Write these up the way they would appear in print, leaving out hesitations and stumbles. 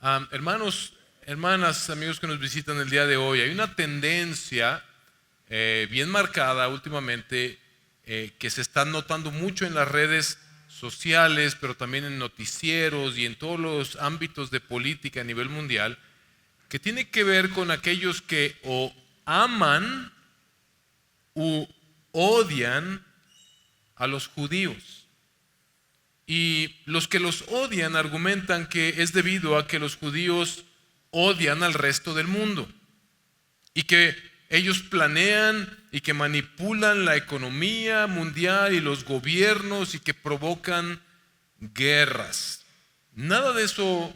Hermanos, hermanas, amigos que nos visitan el día de hoy, hay una tendencia bien marcada últimamente que se está notando mucho en las redes sociales, pero también en noticieros y en todos los ámbitos de política a nivel mundial, que tiene que ver con aquellos que o aman u odian a los judíos. Y los que los odian argumentan que es debido a que los judíos odian al resto del mundo y que ellos planean y que manipulan la economía mundial y los gobiernos y que provocan guerras. Nada de eso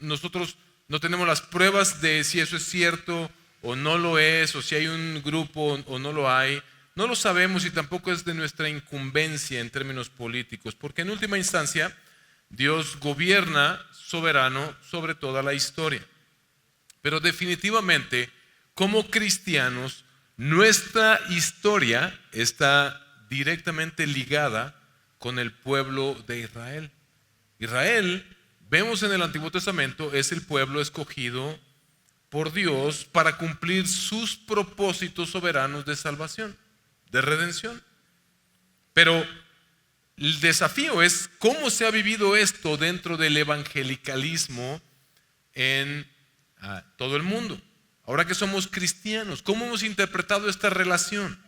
nosotros no tenemos las pruebas de si eso es cierto o no lo es, o si hay un grupo o no lo hay. No lo sabemos y tampoco es de nuestra incumbencia en términos políticos, porque en última instancia Dios gobierna soberano sobre toda la historia. Pero definitivamente, como cristianos, nuestra historia está directamente ligada con el pueblo de Israel. Israel, vemos en el Antiguo Testamento, es el pueblo escogido por Dios para cumplir sus propósitos soberanos de salvación, de redención. Pero el desafío es cómo se ha vivido esto dentro del evangelicalismo en todo el mundo. Ahora que somos cristianos, ¿cómo hemos interpretado esta relación?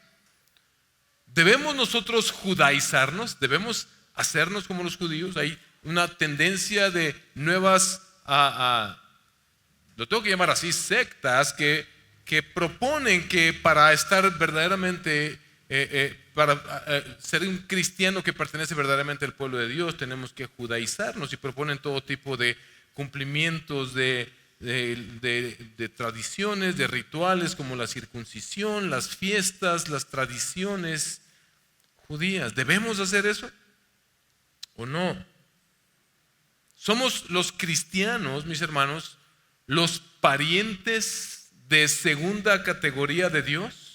¿Debemos nosotros judaizarnos? ¿Debemos hacernos como los judíos? Hay una tendencia de nuevas, lo tengo que llamar así, sectas que proponen que para estar verdaderamente para ser un cristiano que pertenece verdaderamente al pueblo de Dios tenemos que judaizarnos, y proponen todo tipo de cumplimientos de tradiciones, de rituales como la circuncisión, las fiestas, las tradiciones judías. ¿Debemos hacer eso o no? ¿Somos los cristianos, mis hermanos, los parientes de segunda categoría de Dios?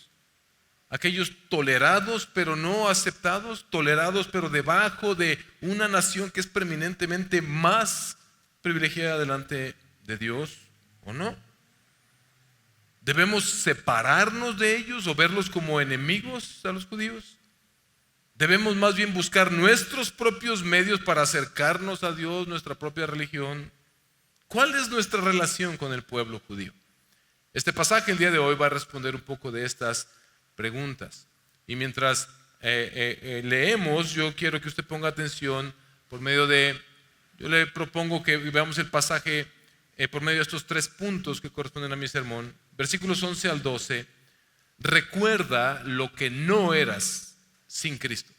Aquellos tolerados pero no aceptados, tolerados pero debajo de una nación que es preeminentemente más privilegiada delante de Dios, ¿o no? ¿Debemos separarnos de ellos o verlos como enemigos a los judíos? ¿Debemos más bien buscar nuestros propios medios para acercarnos a Dios, nuestra propia religión? ¿Cuál es nuestra relación con el pueblo judío? Este pasaje el día de hoy va a responder un poco de estas preguntas. Y mientras leemos, yo quiero que usted ponga atención por medio de, yo le propongo que veamos el pasaje por medio de estos 3 puntos que corresponden a mi sermón. Versículos 11 al 12. Recuerda lo que no eras sin Cristo.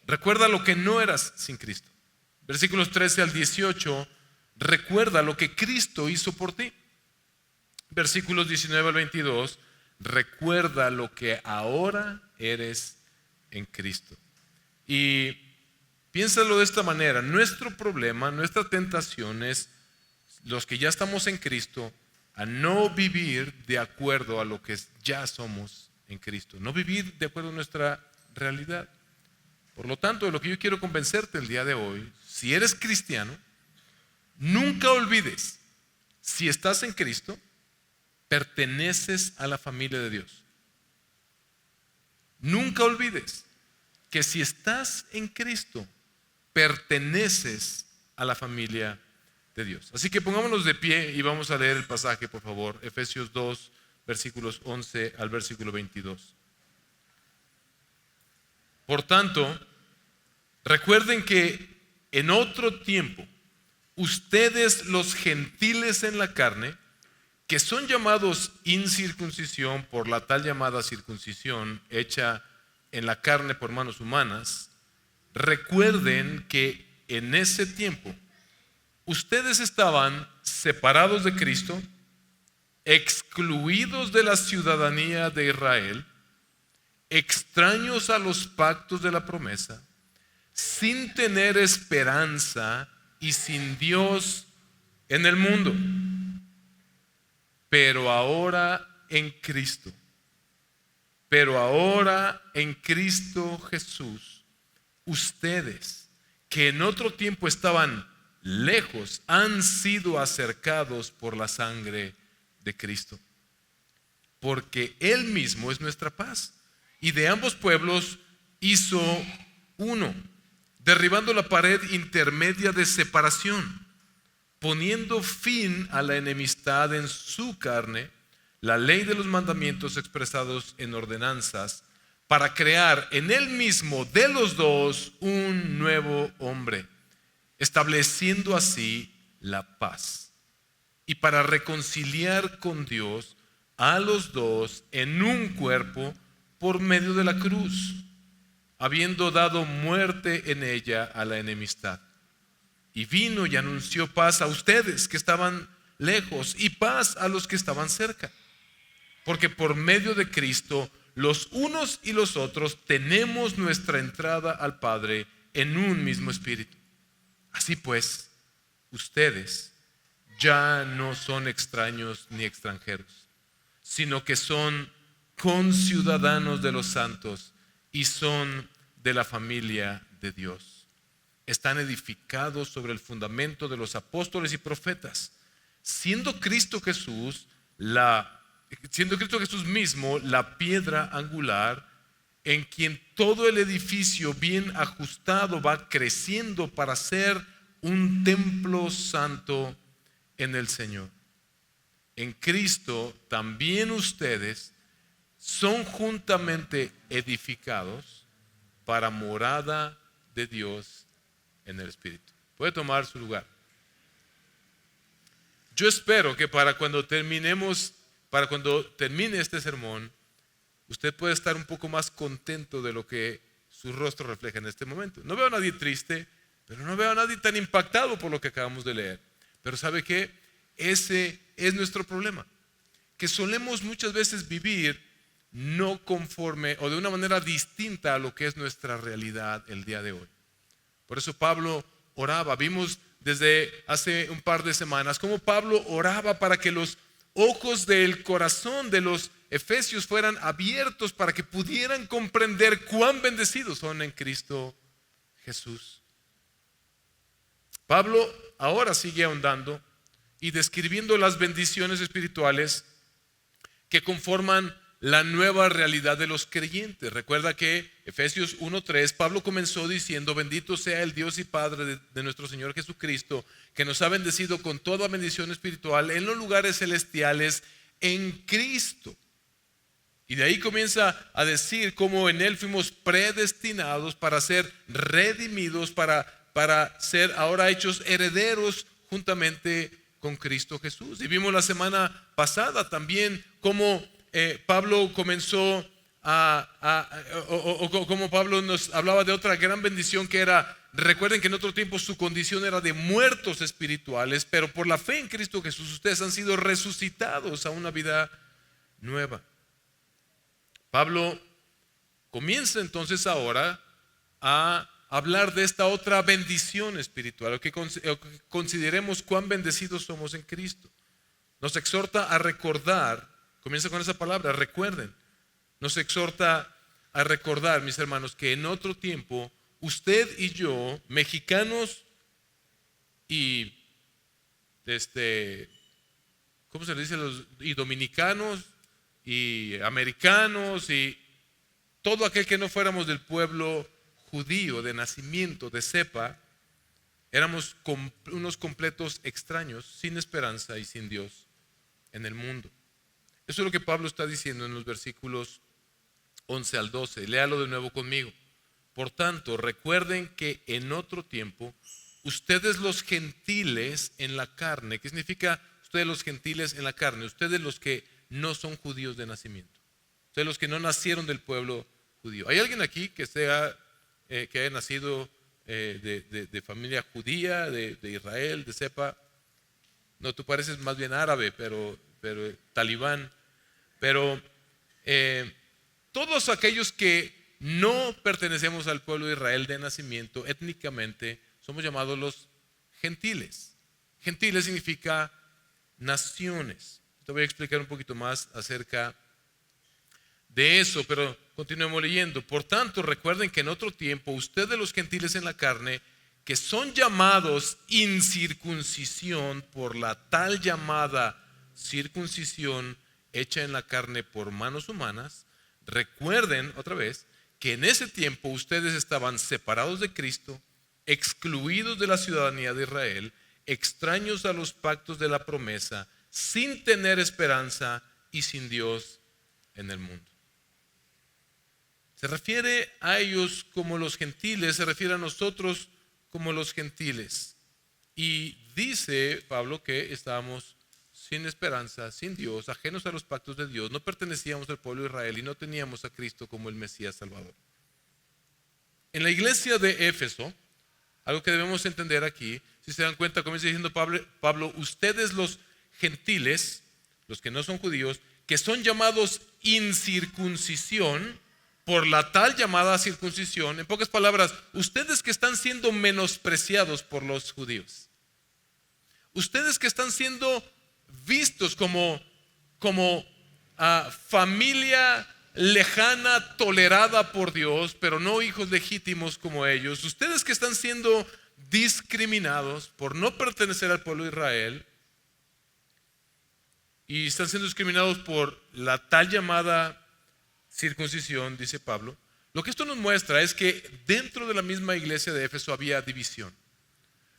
Recuerda lo que no eras sin Cristo. Versículos 13 al 18. Recuerda lo que Cristo hizo por ti. Versículos 19 al 22. Recuerda lo que ahora eres en Cristo. Y piénsalo de esta manera: nuestro problema, nuestra tentación es, los que ya estamos en Cristo, a no vivir de acuerdo a lo que ya somos en Cristo, no vivir de acuerdo a nuestra realidad. Por lo tanto, de lo que yo quiero convencerte el día de hoy, si eres cristiano, nunca olvides, si estás en Cristo, perteneces a la familia de Dios. Nunca olvides que si estás en Cristo, perteneces a la familia de Dios. Así que pongámonos de pie y vamos a leer el pasaje, por favor. Efesios 2, versículos 11 al versículo 22. Por tanto, recuerden que en otro tiempo, ustedes los gentiles en la carne, que son llamados incircuncisión por la tal llamada circuncisión hecha en la carne por manos humanas, recuerden que en ese tiempo ustedes estaban separados de Cristo, excluidos de la ciudadanía de Israel, extraños a los pactos de la promesa, sin tener esperanza y sin Dios en el mundo. Pero ahora en Cristo Jesús, ustedes que en otro tiempo estaban lejos han sido acercados por la sangre de Cristo. Porque Él mismo es nuestra paz. Y de ambos pueblos hizo uno, derribando la pared intermedia de separación, poniendo fin a la enemistad en su carne, la ley de los mandamientos expresados en ordenanzas, para crear en Él mismo de los dos un nuevo hombre, estableciendo así la paz, y para reconciliar con Dios a los dos en un cuerpo por medio de la cruz, habiendo dado muerte en ella a la enemistad. Y vino y anunció paz a ustedes que estaban lejos y paz a los que estaban cerca. Porque por medio de Cristo, los unos y los otros tenemos nuestra entrada al Padre en un mismo espíritu. Así pues, ustedes ya no son extraños ni extranjeros, sino que son conciudadanos de los santos y son de la familia de Dios. Están edificados sobre el fundamento de los apóstoles y profetas, siendo Cristo Jesús mismo la piedra angular, en quien todo el edificio bien ajustado va creciendo para ser un templo santo en el Señor. En Cristo también ustedes son juntamente edificados para morada de Dios en el Espíritu. Puede tomar su lugar. Yo espero que para cuando termine este sermón, usted pueda estar un poco más contento de lo que su rostro refleja en este momento. No veo a nadie triste, pero no veo a nadie tan impactado por lo que acabamos de leer. Pero ¿sabe qué? Ese es nuestro problema, que solemos muchas veces vivir no conforme o de una manera distinta a lo que es nuestra realidad el día de hoy. Por eso Pablo oraba. Vimos desde hace un par de semanas cómo Pablo oraba para que los ojos del corazón de los efesios fueran abiertos para que pudieran comprender cuán bendecidos son en Cristo Jesús. Pablo ahora sigue ahondando y describiendo las bendiciones espirituales que conforman la nueva realidad de los creyentes. Recuerda que Efesios 1:3, Pablo comenzó diciendo: bendito sea el Dios y Padre de nuestro Señor Jesucristo, que nos ha bendecido con toda bendición espiritual en los lugares celestiales en Cristo. Y de ahí comienza a decir cómo en Él fuimos predestinados para ser redimidos, para ser ahora hechos herederos juntamente con Cristo Jesús. Y vimos la semana pasada también cómo Pablo comenzó como Pablo nos hablaba de otra gran bendición que era, recuerden que en otro tiempo su condición era de muertos espirituales, pero por la fe en Cristo Jesús ustedes han sido resucitados a una vida nueva. Pablo comienza entonces ahora a hablar de esta otra bendición espiritual, o que consideremos cuán bendecidos somos en Cristo. Nos exhorta a recordar, comienza con esa palabra, recuerden. Nos exhorta a recordar, mis hermanos, que en otro tiempo usted y yo, mexicanos y ¿cómo se le dice? Y dominicanos y americanos y todo aquel que no fuéramos del pueblo judío de nacimiento, de cepa, éramos unos completos extraños, sin esperanza y sin Dios en el mundo. Eso es lo que Pablo está diciendo en los versículos 11 al 12. Léalo de nuevo conmigo. Por tanto, recuerden que en otro tiempo, ustedes los gentiles en la carne, ¿qué significa ustedes los gentiles en la carne? Ustedes los que no son judíos de nacimiento. Ustedes los que no nacieron del pueblo judío. ¿Hay alguien aquí que haya nacido de familia judía, de Israel, de cepa? No, tú pareces más bien árabe, pero talibán. Pero todos aquellos que no pertenecemos al pueblo de Israel de nacimiento, étnicamente, somos llamados los gentiles. Gentiles significa naciones. Te voy a explicar un poquito más acerca de eso, pero continuemos leyendo. Por tanto, recuerden que en otro tiempo, ustedes los gentiles en la carne, que son llamados incircuncisión por la tal llamada circuncisión hecha en la carne por manos humanas, recuerden otra vez que en ese tiempo ustedes estaban separados de Cristo, excluidos de la ciudadanía de Israel, extraños a los pactos de la promesa, sin tener esperanza y sin Dios en el mundo. Se refiere a ellos como los gentiles, se refiere a nosotros como los gentiles. Y dice Pablo que estábamos sin esperanza, sin Dios, ajenos a los pactos de Dios, no pertenecíamos al pueblo de Israel y no teníamos a Cristo como el Mesías Salvador. En la iglesia de Éfeso, algo que debemos entender aquí, si se dan cuenta, comienza diciendo Pablo, ustedes los gentiles, los que no son judíos, que son llamados incircuncisión, por la tal llamada circuncisión, en pocas palabras, ustedes que están siendo menospreciados por los judíos, ustedes que están siendo vistos como familia lejana, tolerada por Dios, pero no hijos legítimos como ellos, ustedes que están siendo discriminados por no pertenecer al pueblo de Israel y están siendo discriminados por la tal llamada circuncisión, dice Pablo. Lo que esto nos muestra es que dentro de la misma iglesia de Éfeso había división.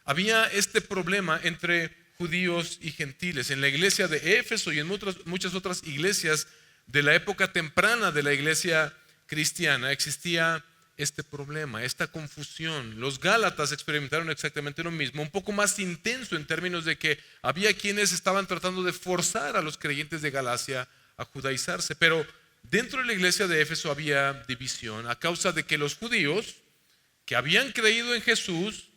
Había este problema entre judíos y gentiles. En la iglesia de Éfeso y en muchas otras iglesias de la época temprana de la iglesia cristiana existía este problema, esta confusión. Los Gálatas experimentaron exactamente lo mismo, un poco más intenso en términos de que había quienes estaban tratando de forzar a los creyentes de Galacia a judaizarse, pero dentro de la iglesia de Éfeso había división a causa de que los judíos que habían creído en Jesús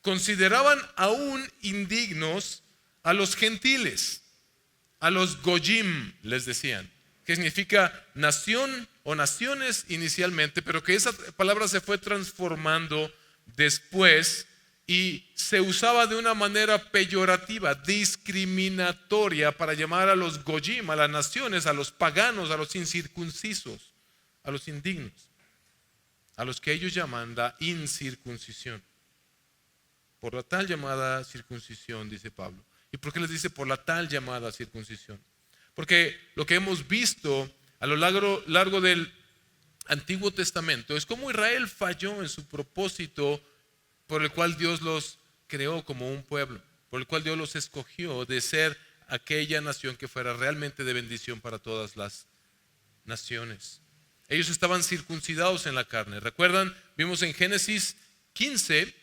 consideraban aún indignos a los gentiles, a los goyim les decían, que significa nación o naciones inicialmente, pero que esa palabra se fue transformando después y se usaba de una manera peyorativa, discriminatoria, para llamar a los goyim, a las naciones, a los paganos, a los incircuncisos, a los indignos, a los que ellos llaman la incircuncisión. Por la tal llamada circuncisión, dice Pablo. ¿Y por qué les dice por la tal llamada circuncisión? Porque lo que hemos visto a lo largo del Antiguo Testamento es cómo Israel falló en su propósito por el cual Dios los creó como un pueblo, por el cual Dios los escogió de ser aquella nación que fuera realmente de bendición para todas las naciones. Ellos estaban circuncidados en la carne. ¿Recuerdan? Vimos en Génesis 15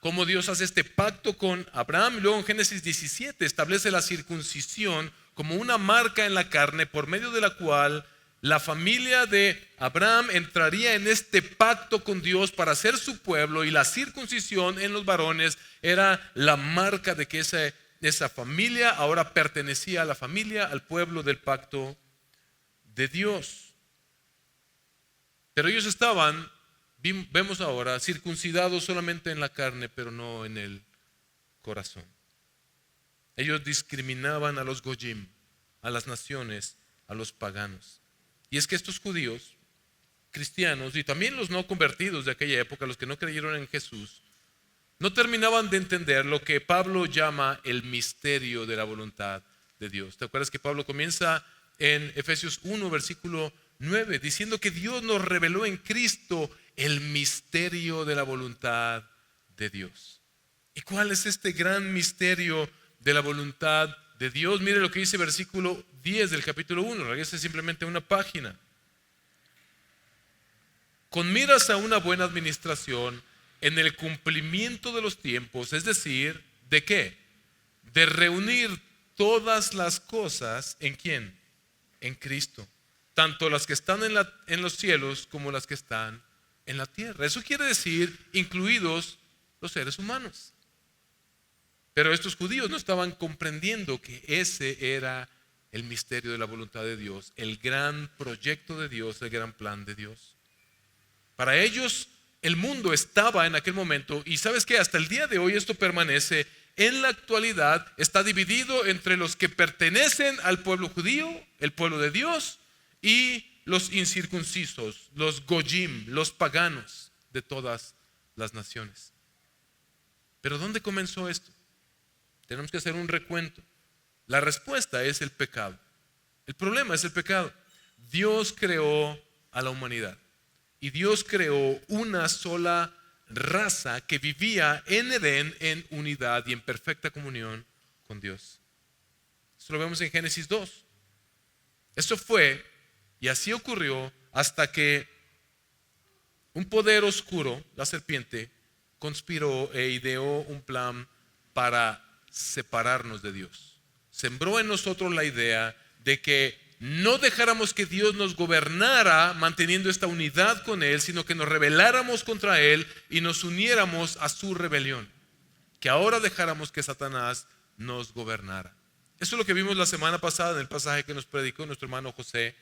cómo Dios hace este pacto con Abraham, y luego en Génesis 17 establece la circuncisión como una marca en la carne por medio de la cual la familia de Abraham entraría en este pacto con Dios para ser su pueblo, y la circuncisión en los varones era la marca de que esa familia ahora pertenecía a la familia, al pueblo del pacto de Dios. Pero ellos estaban, vemos ahora, circuncidados solamente en la carne, pero no en el corazón. Ellos discriminaban a los goyim, a las naciones, a los paganos. Y es que estos judíos, cristianos, y también los no convertidos de aquella época, los que no creyeron en Jesús, no terminaban de entender lo que Pablo llama el misterio de la voluntad de Dios. ¿Te acuerdas que Pablo comienza en Efesios 1, versículo 9, diciendo que Dios nos reveló en Cristo el misterio de la voluntad de Dios? ¿Y cuál es este gran misterio de la voluntad de Dios? Mire lo que dice versículo 10 del capítulo 1, regrese simplemente a una página. Con miras a una buena administración en el cumplimiento de los tiempos, es decir, ¿de qué? De reunir todas las cosas, ¿en quién? En Cristo, tanto las que están en los cielos como las que están en la tierra. Eso quiere decir incluidos los seres humanos. Pero estos judíos no estaban comprendiendo que ese era el misterio de la voluntad de Dios, el gran proyecto de Dios, el gran plan de Dios. Para ellos el mundo estaba en aquel momento, y sabes que hasta el día de hoy esto permanece. En la actualidad está dividido entre los que pertenecen al pueblo judío, el pueblo de Dios, y los incircuncisos, los goyim, los paganos de todas las naciones. Pero ¿dónde comenzó esto? Tenemos que hacer un recuento. La respuesta es el pecado. El problema es el pecado. Dios creó a la humanidad y Dios creó una sola raza que vivía en Edén en unidad y en perfecta comunión con Dios. Eso lo vemos en Génesis 2. Eso fue y así ocurrió hasta que un poder oscuro, la serpiente, conspiró e ideó un plan para separarnos de Dios. Sembró en nosotros la idea de que no dejáramos que Dios nos gobernara manteniendo esta unidad con Él, sino que nos rebeláramos contra Él y nos uniéramos a su rebelión. Que ahora dejáramos que Satanás nos gobernara. Eso es lo que vimos la semana pasada en el pasaje que nos predicó nuestro hermano José,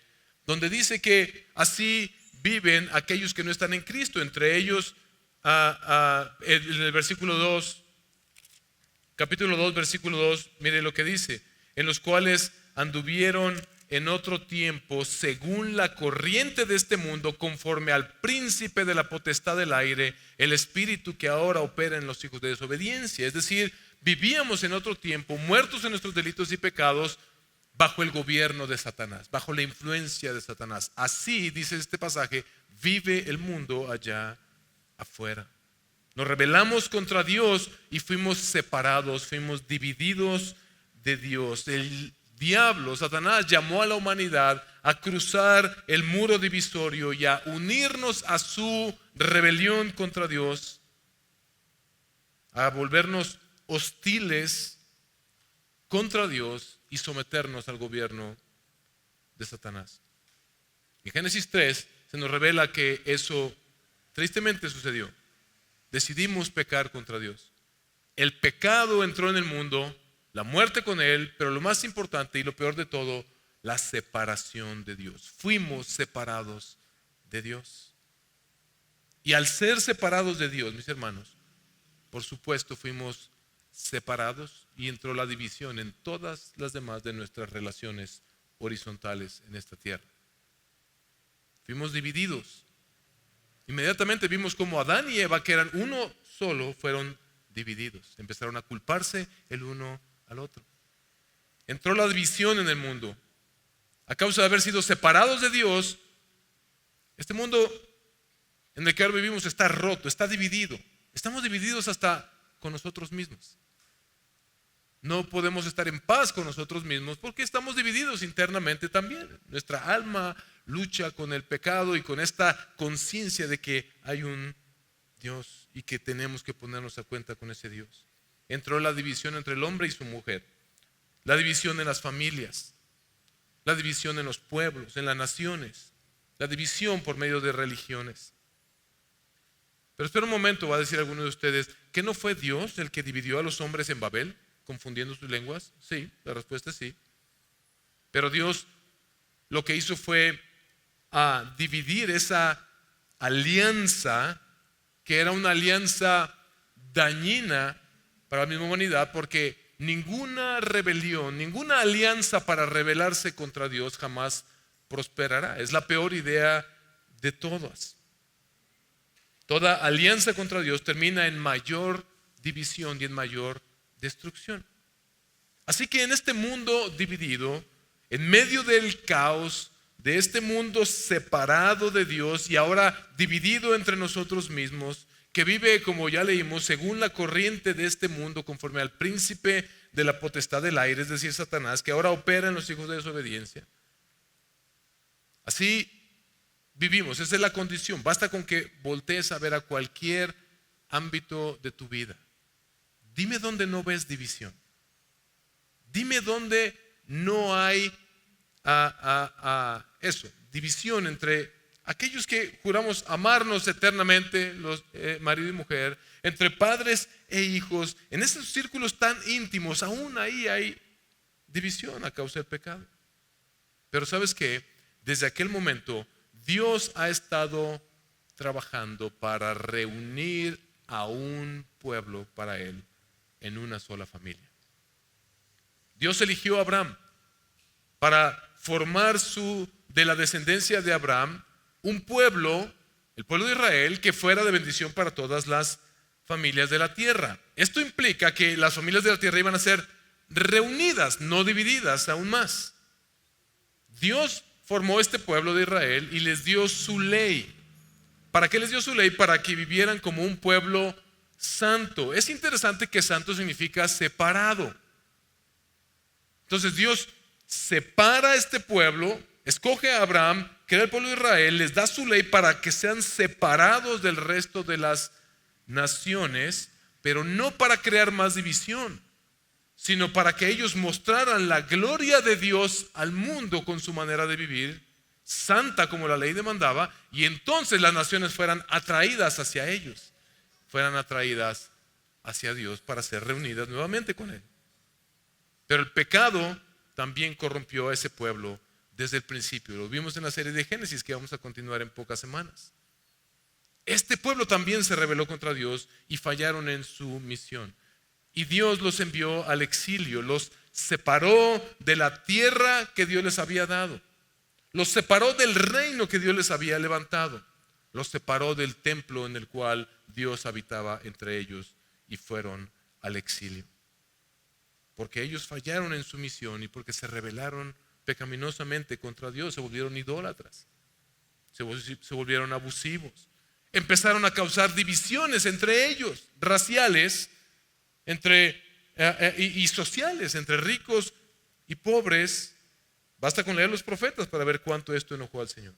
donde dice que así viven aquellos que no están en Cristo. Entre ellos, en el versículo 2, capítulo 2, versículo 2, mire lo que dice: en los cuales anduvieron en otro tiempo según la corriente de este mundo, conforme al príncipe de la potestad del aire, el espíritu que ahora opera en los hijos de desobediencia. Es decir, vivíamos en otro tiempo, muertos en nuestros delitos y pecados, bajo el gobierno de Satanás, bajo la influencia de Satanás. Así, dice este pasaje, vive el mundo allá afuera. Nos rebelamos contra Dios y fuimos separados, fuimos divididos de Dios. El diablo, Satanás, llamó a la humanidad a cruzar el muro divisorio y a unirnos a su rebelión contra Dios, a volvernos hostiles contra Dios y someternos al gobierno de Satanás. En Génesis 3 se nos revela que eso tristemente sucedió. Decidimos pecar contra Dios. El pecado entró en el mundo, la muerte con él, pero lo más importante y lo peor de todo, la separación de Dios. Fuimos separados de Dios. Y al ser separados de Dios, mis hermanos, por supuesto fuimos separados y entró la división en todas las demás de nuestras relaciones horizontales en esta tierra. Fuimos divididos. Inmediatamente vimos como Adán y Eva, que eran uno solo, fueron divididos. Empezaron a culparse el uno al otro. Entró la división en el mundo. A causa de haber sido separados de Dios, este mundo en el que ahora vivimos está roto, está dividido. Estamos divididos hasta con nosotros mismos. No podemos estar en paz con nosotros mismos porque estamos divididos internamente también. Nuestra alma lucha con el pecado y con esta conciencia de que hay un Dios y que tenemos que ponernos a cuenta con ese Dios. Entró la división entre el hombre y su mujer, la división en las familias, la división en los pueblos, en las naciones, la división por medio de religiones. Pero espera un momento, va a decir alguno de ustedes, ¿que no fue Dios el que dividió a los hombres en Babel, confundiendo sus lenguas? Sí, la respuesta es sí. Pero Dios lo que hizo fue dividir esa alianza, que era una alianza dañina para la misma humanidad, porque ninguna rebelión, ninguna alianza para rebelarse contra Dios jamás prosperará. Es la peor idea de todas. Toda alianza contra Dios termina en mayor división y en mayor destrucción. Así que en este mundo dividido, en medio del caos de este mundo separado de Dios y ahora dividido entre nosotros mismos, que vive, como ya leímos, según la corriente de este mundo, conforme al príncipe de la potestad del aire, es decir, Satanás, que ahora opera en los hijos de desobediencia. Así vivimos, esa es la condición. Basta con que voltees a ver a cualquier ámbito de tu vida. Dime dónde no ves división. Dime dónde no hay división entre aquellos que juramos amarnos eternamente, los marido y mujer, entre padres e hijos. En esos círculos tan íntimos, aún ahí hay división a causa del pecado. Pero ¿sabes qué? Desde aquel momento Dios ha estado trabajando para reunir a un pueblo para Él en una sola familia. Dios eligió a Abraham para formar de la descendencia de Abraham un pueblo, el pueblo de Israel, que fuera de bendición para todas las familias de la tierra. Esto implica que las familias de la tierra iban a ser reunidas, no divididas aún más. Dios formó este pueblo de Israel y les dio su ley. ¿Para qué les dio su ley? Para que vivieran como un pueblo santo. Es interesante que santo significa separado. Entonces Dios separa a este pueblo, escoge a Abraham, crea el pueblo de Israel, les da su ley para que sean separados del resto de las naciones, pero no para crear más división, sino para que ellos mostraran la gloria de Dios al mundo con su manera de vivir, santa como la ley demandaba, y entonces las naciones fueran atraídas hacia ellos, fueran atraídas hacia Dios para ser reunidas nuevamente con Él. Pero el pecado también corrompió a ese pueblo desde el principio. Lo vimos en la serie de Génesis que vamos a continuar en pocas semanas. Este pueblo también se rebeló contra Dios y fallaron en su misión. Y Dios los envió al exilio, los separó de la tierra que Dios les había dado. Los separó del reino que Dios les había levantado. Los separó del templo en el cual Dios habitaba entre ellos y fueron al exilio. Porque ellos fallaron en su misión y porque se rebelaron pecaminosamente contra Dios, se volvieron idólatras, se volvieron abusivos. Empezaron a causar divisiones entre ellos, raciales y sociales, entre ricos y pobres. Basta con leer los profetas para ver cuánto esto enojó al Señor.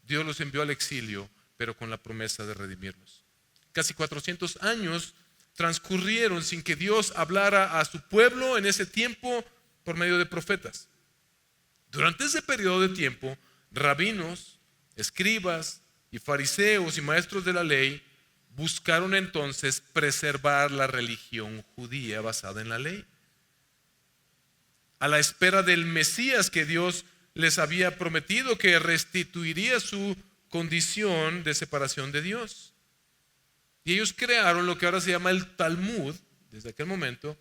Dios los envió al exilio, pero con la promesa de redimirlos. Casi 400 años transcurrieron sin que Dios hablara a su pueblo en ese tiempo por medio de profetas. Durante ese periodo de tiempo, rabinos, escribas y fariseos y maestros de la ley buscaron entonces preservar la religión judía basada en la ley, a la espera del Mesías que Dios les había prometido, que restituiría su condición de separación de Dios. Y ellos crearon lo que ahora se llama el Talmud, desde aquel momento,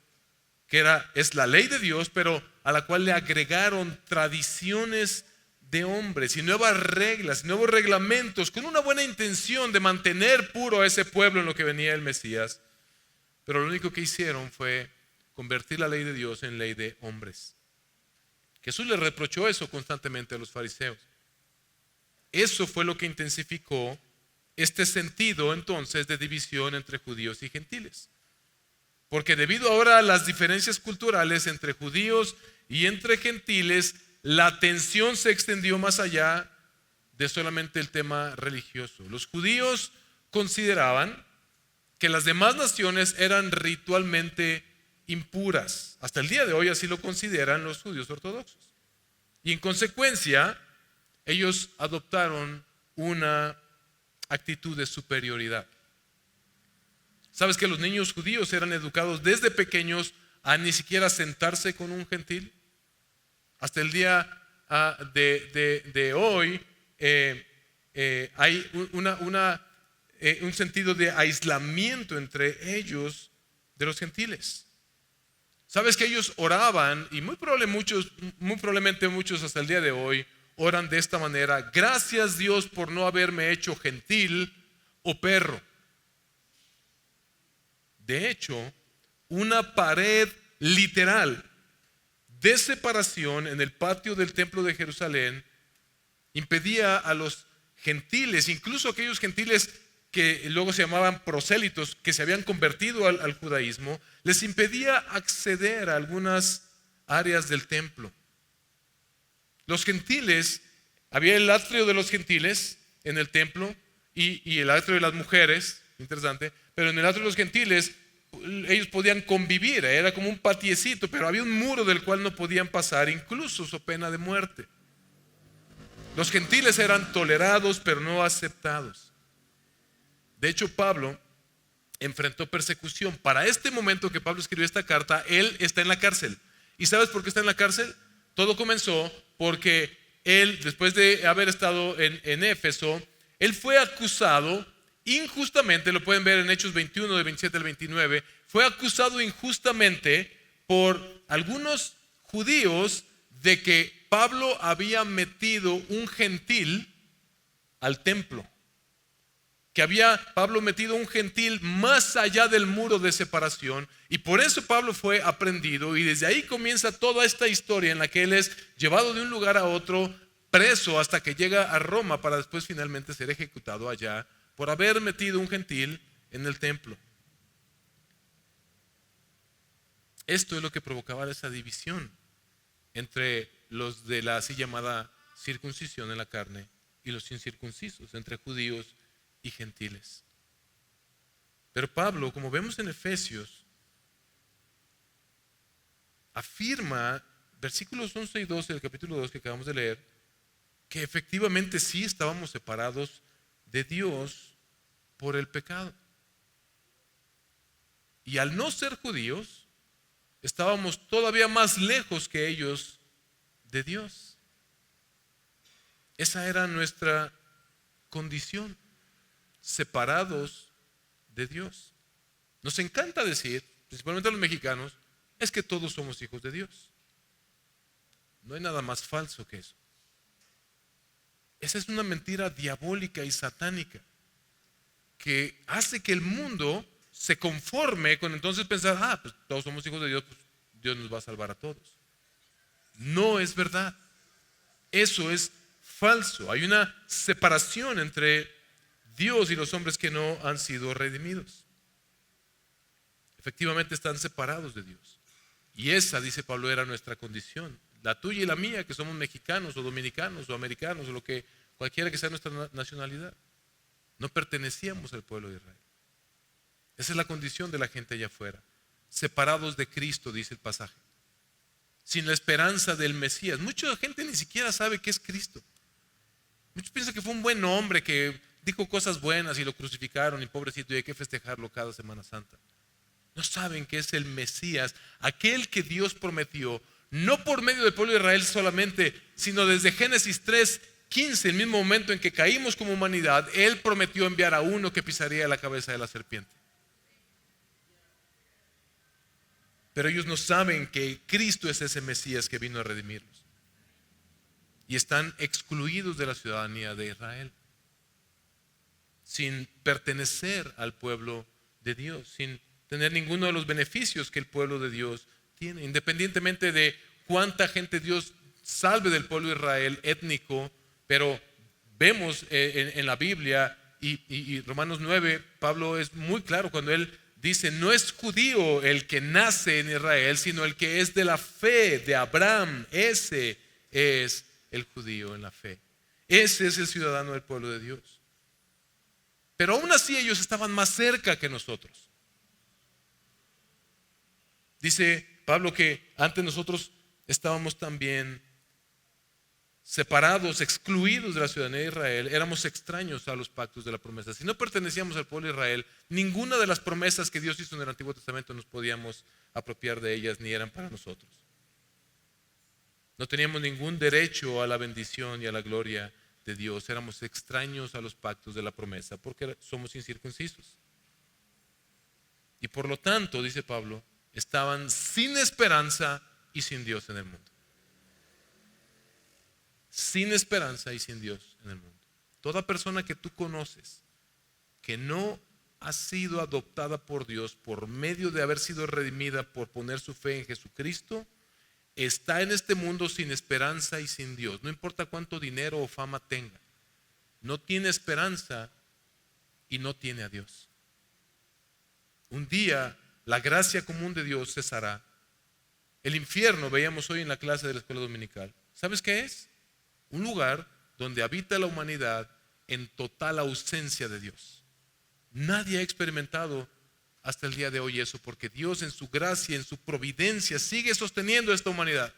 que es la ley de Dios, pero a la cual le agregaron tradiciones de hombres y nuevas reglas, nuevos reglamentos, con una buena intención de mantener puro a ese pueblo en lo que venía el Mesías. Pero lo único que hicieron fue convertir la ley de Dios en ley de hombres. Jesús le reprochó eso constantemente a los fariseos. Eso fue lo que intensificó este sentido entonces de división entre judíos y gentiles. Porque debido ahora a las diferencias culturales entre judíos y entre gentiles, la tensión se extendió más allá de solamente el tema religioso. Los judíos consideraban que las demás naciones eran ritualmente impuras. Hasta el día de hoy así lo consideran los judíos ortodoxos. Y en consecuencia, ellos adoptaron una actitud de superioridad. ¿Sabes que los niños judíos eran educados desde pequeños a ni siquiera sentarse con un gentil? Hasta el día de hoy hay un sentido de aislamiento entre ellos de los gentiles. ¿Sabes que ellos oraban? Y muy probablemente muchos hasta el día de hoy oran de esta manera: gracias Dios por no haberme hecho gentil o perro. De hecho, una pared literal de separación en el patio del templo de Jerusalén impedía a los gentiles, incluso aquellos gentiles que luego se llamaban prosélitos, que se habían convertido al judaísmo, les impedía acceder a algunas áreas del templo. Los gentiles, había el atrio de los gentiles en el templo y el atrio de las mujeres, interesante, pero en el atrio de los gentiles ellos podían convivir, era como un patiecito, pero había un muro del cual no podían pasar, incluso so pena de muerte. Los gentiles eran tolerados, pero no aceptados. De hecho, Pablo enfrentó persecución. Para este momento que Pablo escribió esta carta, él está en la cárcel. ¿Y sabes por qué está en la cárcel? Todo comenzó porque él, después de haber estado en Éfeso, él fue acusado injustamente, lo pueden ver en Hechos 21, de 27 al 29, fue acusado injustamente por algunos judíos de que Pablo había metido un gentil al templo. que había Pablo metido un gentil más allá del muro de separación, y por eso Pablo fue aprendido, y desde ahí comienza toda esta historia en la que él es llevado de un lugar a otro, preso hasta que llega a Roma para después finalmente ser ejecutado allá por haber metido un gentil en el templo. Esto es lo que provocaba esa división entre los de la así llamada circuncisión en la carne y los incircuncisos, entre judíos y gentiles. Pero Pablo, como vemos en Efesios, afirma, versículos 11 y 12 del capítulo 2 que acabamos de leer, que efectivamente sí estábamos separados de Dios por el pecado. Y al no ser judíos, estábamos todavía más lejos que ellos de Dios. Esa era nuestra condición, separados de Dios. Nos encanta decir, principalmente a los mexicanos, es que todos somos hijos de Dios. No hay nada más falso que eso. Esa es una mentira diabólica y satánica que hace que el mundo se conforme con entonces pensar, pues todos somos hijos de Dios, pues Dios nos va a salvar a todos. No es verdad. Eso es falso. Hay una separación entre Dios y los hombres que no han sido redimidos. Efectivamente están separados de Dios. Y esa, dice Pablo, era nuestra condición. La tuya y la mía, que somos mexicanos o dominicanos o americanos o lo que cualquiera que sea nuestra nacionalidad. No pertenecíamos al pueblo de Israel. Esa es la condición de la gente allá afuera. Separados de Cristo, dice el pasaje. Sin la esperanza del Mesías. Mucha gente ni siquiera sabe qué es Cristo. Muchos piensan que fue un buen hombre que dijo cosas buenas y lo crucificaron y pobrecito y hay que festejarlo cada Semana Santa. No saben que es el Mesías, aquel que Dios prometió, no por medio del pueblo de Israel solamente, sino desde Génesis 3:15, el mismo momento en que caímos como humanidad, Él prometió enviar a uno que pisaría la cabeza de la serpiente. Pero ellos no saben que Cristo es ese Mesías que vino a redimirlos. Y están excluidos de la ciudadanía de Israel, sin pertenecer al pueblo de Dios, sin tener ninguno de los beneficios que el pueblo de Dios tiene, independientemente de cuánta gente Dios salve del pueblo de Israel étnico. Pero vemos en la Biblia y Romanos 9, Pablo es muy claro cuando él dice, no es judío el que nace en Israel, sino el que es de la fe de Abraham. Ese es el judío en la fe. Ese es el ciudadano del pueblo de Dios. Pero aún así ellos estaban más cerca que nosotros. Dice Pablo que antes nosotros estábamos también separados, excluidos de la ciudadanía de Israel, éramos extraños a los pactos de la promesa. Si no pertenecíamos al pueblo de Israel, ninguna de las promesas que Dios hizo en el Antiguo Testamento nos podíamos apropiar de ellas, ni eran para nosotros. No teníamos ningún derecho a la bendición y a la gloria de Dios. Éramos extraños a los pactos de la promesa porque somos incircuncisos. Y por lo tanto, dice Pablo, estaban sin esperanza y sin Dios en el mundo. Sin esperanza y sin Dios en el mundo. Toda persona que tú conoces que no ha sido adoptada por Dios por medio de haber sido redimida por poner su fe en Jesucristo, está en este mundo sin esperanza y sin Dios. No importa cuánto dinero o fama tenga. No tiene esperanza y no tiene a Dios. Un día la gracia común de Dios cesará. El infierno, veíamos hoy en la clase de la escuela dominical. ¿Sabes qué es? Un lugar donde habita la humanidad en total ausencia de Dios. Nadie ha experimentado hasta el día de hoy eso, porque Dios en su gracia, en su providencia, sigue sosteniendo a esta humanidad.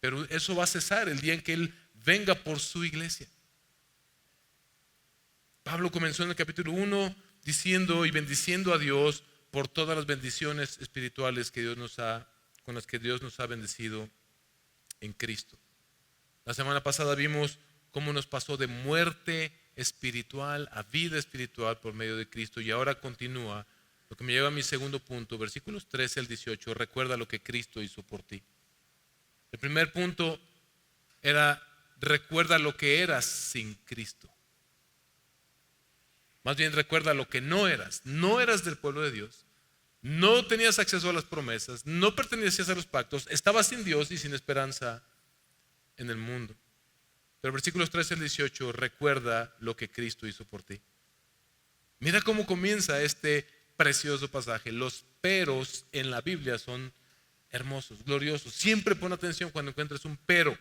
Pero eso va a cesar el día en que Él venga por su iglesia. Pablo comenzó en el capítulo 1 diciendo y bendiciendo a Dios por todas las bendiciones espirituales que con las que Dios nos ha bendecido en Cristo. La semana pasada vimos cómo nos pasó de muerte espiritual a vida espiritual por medio de Cristo, y ahora continúa, lo que me lleva a mi segundo punto, versículos 13 al 18, recuerda lo que Cristo hizo por ti. El primer punto era, recuerda lo que eras sin Cristo. Más bien recuerda lo que no eras. No eras del pueblo de Dios. No tenías acceso a las promesas. No pertenecías a los pactos. Estabas sin Dios y sin esperanza en el mundo. Pero versículos 13 al 18 recuerda lo que Cristo hizo por ti. Mira cómo comienza este precioso pasaje. Los peros en la Biblia son hermosos, gloriosos. Siempre pon atención cuando encuentres un pero.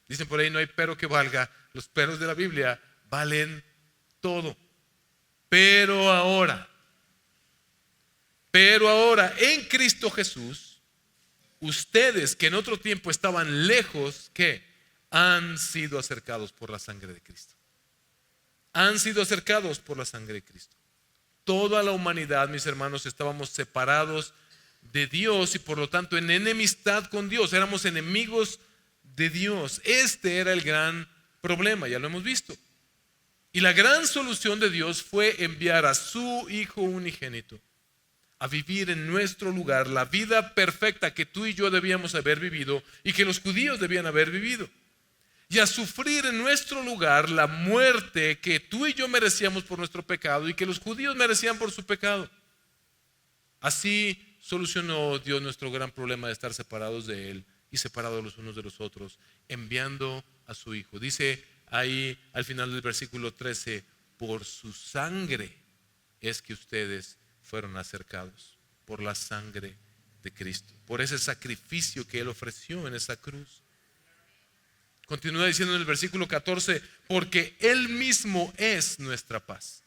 Dicen por ahí, no hay pero que valga. Los peros de la Biblia valen todo. Pero ahora, en Cristo Jesús, ustedes que en otro tiempo estaban lejos, ¿qué? Han sido acercados por la sangre de Cristo. Han sido acercados por la sangre de Cristo. Toda la humanidad, mis hermanos, estábamos separados de Dios y por lo tanto en enemistad con Dios. Éramos enemigos de Dios. Este era el gran problema, ya lo hemos visto. Y la gran solución de Dios fue enviar a su Hijo unigénito a vivir en nuestro lugar la vida perfecta que tú y yo debíamos haber vivido y que los judíos debían haber vivido. Y a sufrir en nuestro lugar la muerte que tú y yo merecíamos por nuestro pecado y que los judíos merecían por su pecado. Así solucionó Dios nuestro gran problema de estar separados de Él y separados los unos de los otros, enviando a su Hijo. Dice ahí al final del versículo 13, por su sangre es que ustedes fueron acercados, por la sangre de Cristo, por ese sacrificio que Él ofreció en esa cruz. Continúa diciendo en el versículo 14, porque Él mismo es nuestra paz.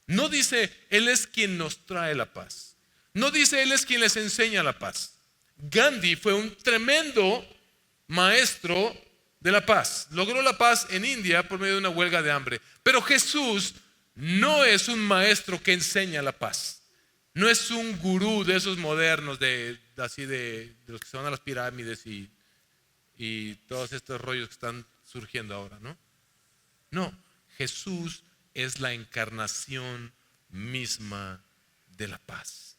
No dice Él es quien nos trae la paz. No dice Él es quien les enseña la paz. Gandhi fue un tremendo maestro de la paz. Logró la paz en India por medio de una huelga de hambre. Pero Jesús no es un maestro que enseña la paz. No es un gurú de esos modernos, de los que se van a las pirámides y todos estos rollos que están surgiendo ahora, ¿no? No, Jesús es la encarnación misma de la paz.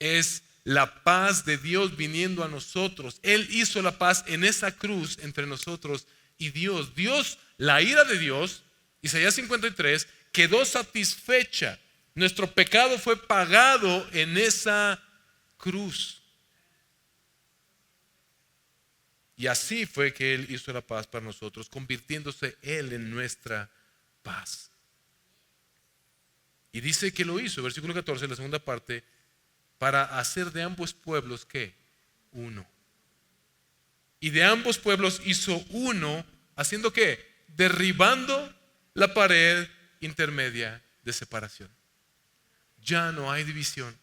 Es la paz de Dios viniendo a nosotros. Él hizo la paz en esa cruz entre nosotros y Dios. Dios, la ira de Dios, Isaías 53, quedó satisfecha. Nuestro pecado fue pagado en esa cruz. Y así fue que Él hizo la paz para nosotros, convirtiéndose Él en nuestra paz. Y dice que lo hizo, versículo 14, la segunda parte, para hacer de ambos pueblos, ¿qué? Uno. Y de ambos pueblos hizo uno, ¿haciendo qué? Derribando la pared intermedia de separación. Ya no hay división.